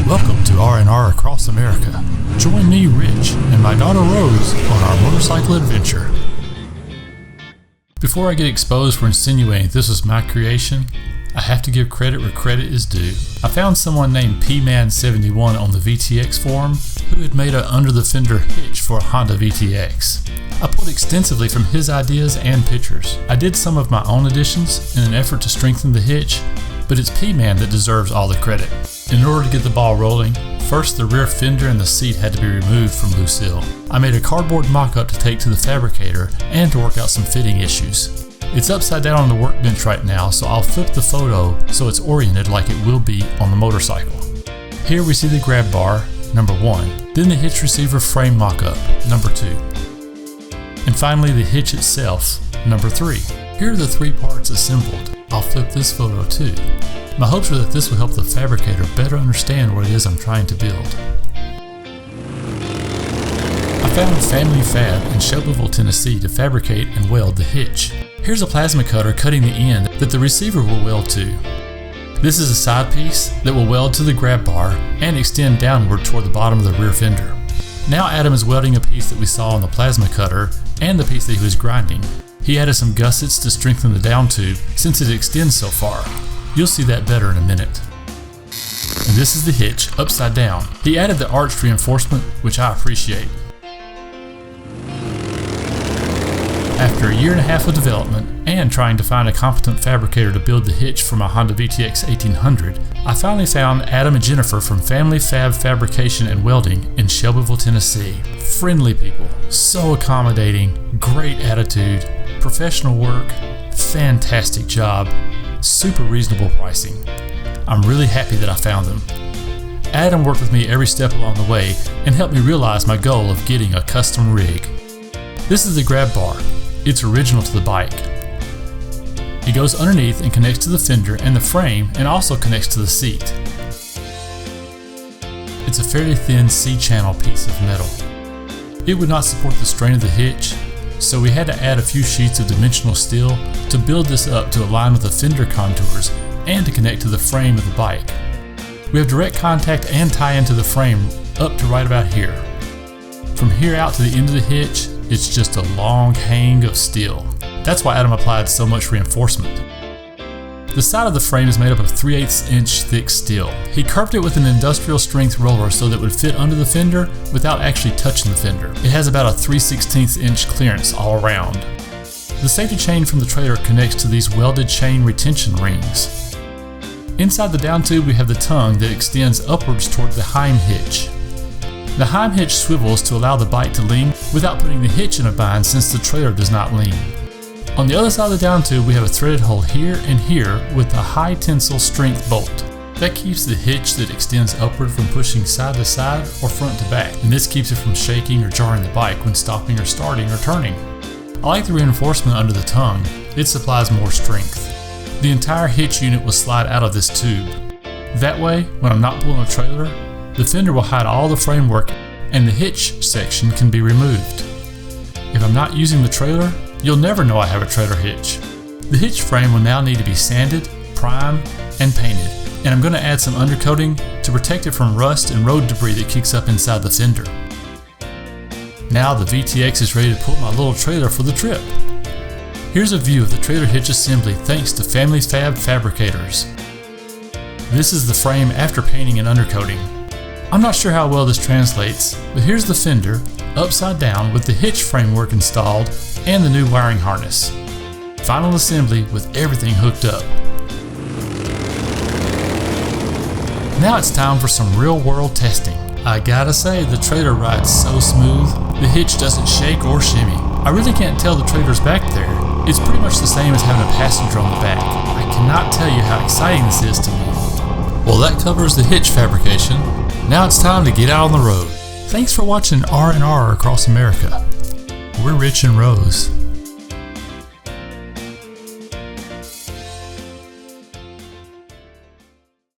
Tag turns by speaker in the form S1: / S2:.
S1: Welcome to R&R Across America. Join me, Rich, and my daughter Rose on our motorcycle adventure. Before I get exposed for insinuating this was my creation, I have to give credit where credit is due. I found someone named PMan71 on the VTX forum who had made an under-the-fender hitch for a Honda VTX. I pulled extensively from his ideas and pictures. I did some of my own additions in an effort to strengthen the hitch, but it's P-Man that deserves all the credit. In order to get the ball rolling, first the rear fender and the seat had to be removed from Lucille. I made a cardboard mock-up to take to the fabricator and to work out some fitting issues. It's upside down on the workbench right now, so I'll flip the photo so it's oriented like it will be on the motorcycle. Here we see the grab bar, number 1, then the hitch receiver frame mock-up, number 2, and finally the hitch itself, number 3. Here are the 3 parts assembled. I'll flip this photo too. My hopes are that this will help the fabricator better understand what it is I'm trying to build. I found Family Fab in Swivel, Tennessee to fabricate and weld the hitch. Here's a plasma cutter cutting the end that the receiver will weld to. This is a side piece that will weld to the grab bar and extend downward toward the bottom of the rear fender. Now Adam is welding a piece that we saw on the plasma cutter and the piece that he was grinding. He added some gussets to strengthen the down tube since it extends so far. You'll see that better in a minute. And this is the hitch, upside down. He added the arch reinforcement, which I appreciate. After a year and a half of development and trying to find a competent fabricator to build the hitch for my Honda VTX 1800, I finally found Adam and Jennifer from Family Fab Fabrication and Welding in Shelbyville, Tennessee. Friendly people, so accommodating, great attitude, professional work, fantastic job, super reasonable pricing. I'm really happy that I found them. Adam worked with me every step along the way and helped me realize my goal of getting a custom rig. This is the grab bar. It's original to the bike. It goes underneath and connects to the fender and the frame and also connects to the seat. It's a fairly thin C-channel piece of metal. It would not support the strain of the hitch, so we had to add a few sheets of dimensional steel to build this up to align with the fender contours and to connect to the frame of the bike. We have direct contact and tie into the frame up to right about here. From here out to the end of the hitch, it's just a long hang of steel. That's why Adam applied so much reinforcement. The side of the frame is made up of 3/8 inch thick steel. He curved it with an industrial strength roller so that it would fit under the fender without actually touching the fender. It has about a 3/16 inch clearance all around. The safety chain from the trailer connects to these welded chain retention rings. Inside the down tube we have the tongue that extends upwards toward the Heim hitch. The Heim hitch swivels to allow the bike to lean without putting the hitch in a bind since the trailer does not lean. On the other side of the down tube we have a threaded hole here and here with a high tensile strength bolt. That keeps the hitch that extends upward from pushing side to side or front to back, and this keeps it from shaking or jarring the bike when stopping or starting or turning. I like the reinforcement under the tongue. It supplies more strength. The entire hitch unit will slide out of this tube. That way, when I'm not pulling a trailer, the fender will hide all the framework and the hitch section can be removed. If I'm not using the trailer, you'll never know I have a trailer hitch. The hitch frame will now need to be sanded, primed, and painted, and I'm going to add some undercoating to protect it from rust and road debris that kicks up inside the fender. Now the VTX is ready to pull my little trailer for the trip. Here's a view of the trailer hitch assembly thanks to Family Fab Fabricators. This is the frame after painting and undercoating. I'm not sure how well this translates, but here's the fender, upside down with the hitch framework installed and the new wiring harness. Final assembly with everything hooked up. Now it's time for some real-world testing. I gotta say, the trailer rides so smooth, the hitch doesn't shake or shimmy. I really can't tell the trailer's back there. It's pretty much the same as having a passenger on the back. I cannot tell you how exciting this is to me. Well, that covers the hitch fabrication. Now it's time to get out on the road. Thanks for watching R&R Across America. We're Rich and Rose.